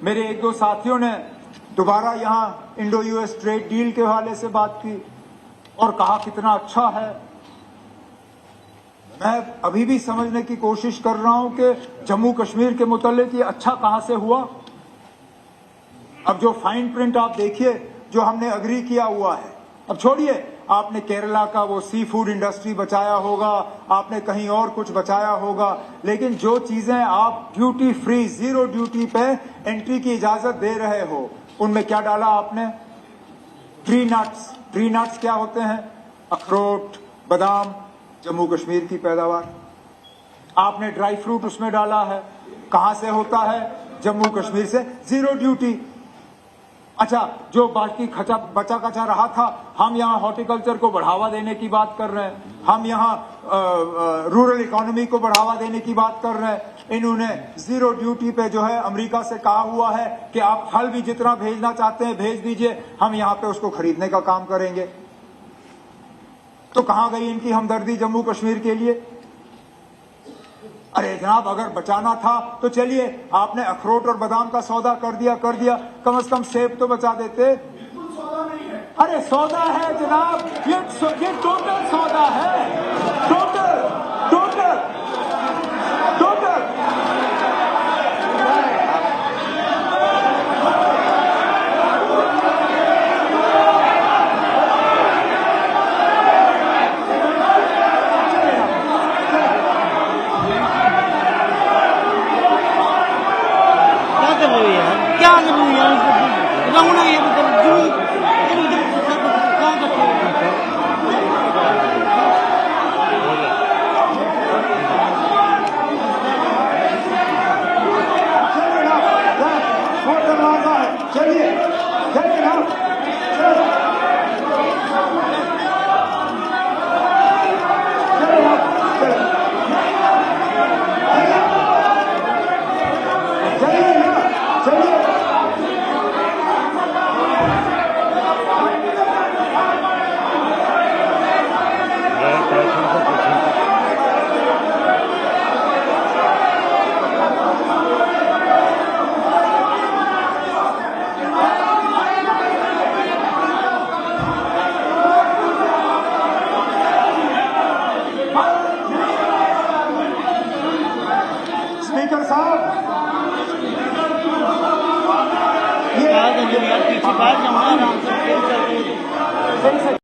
मेरे एक दो साथियों ने दोबारा यहाँ इंडो यूएस ट्रेड डील के हवाले से बात की और कहा कितना अच्छा है। मैं अभी भी समझने की कोशिश कर रहा हूं कि जम्मू कश्मीर के मुतालिक ये अच्छा कहां से हुआ। अब जो फाइन प्रिंट आप देखिए जो हमने अग्री किया हुआ है, अब छोड़िए आपने केरला का वो सी फूड इंडस्ट्री बचाया होगा, आपने कहीं और कुछ बचाया होगा, लेकिन जो चीजें आप ड्यूटी फ्री जीरो ड्यूटी पे एंट्री की इजाजत दे रहे हो उनमें क्या डाला आपने? Tree nuts. ट्री नट्स क्या होते हैं? अखरोट, बादाम, जम्मू कश्मीर की पैदावार। आपने ड्राई फ्रूट उसमें डाला है, कहां से होता है? जम्मू कश्मीर से, जीरो ड्यूटी। अच्छा, जो बाकी बचा कचा रहा था, हम यहाँ हॉर्टिकल्चर को बढ़ावा देने की बात कर रहे हैं, हम यहाँ रूरल इकोनॉमी को बढ़ावा देने की बात कर रहे हैं। इन्होंने जीरो ड्यूटी पे जो है अमेरिका से कहा हुआ है कि आप फल भी जितना भेजना चाहते हैं भेज दीजिए, हम यहाँ पे उसको खरीदने का काम करेंगे। तो कहां गई इनकी हमदर्दी जम्मू कश्मीर के लिए? अरे जनाब, अगर बचाना था तो चलिए आपने अखरोट और बादाम का सौदा कर दिया, कम से कम सेब तो बचा देते। अरे सौदा है जनाब, ये टोटल सौदा है, टोटल टोटल टोटल। क्या कर रही है रंगना ये चलिए स्पीकर साहब, पीछे बाहर जाऊंगा आराम से।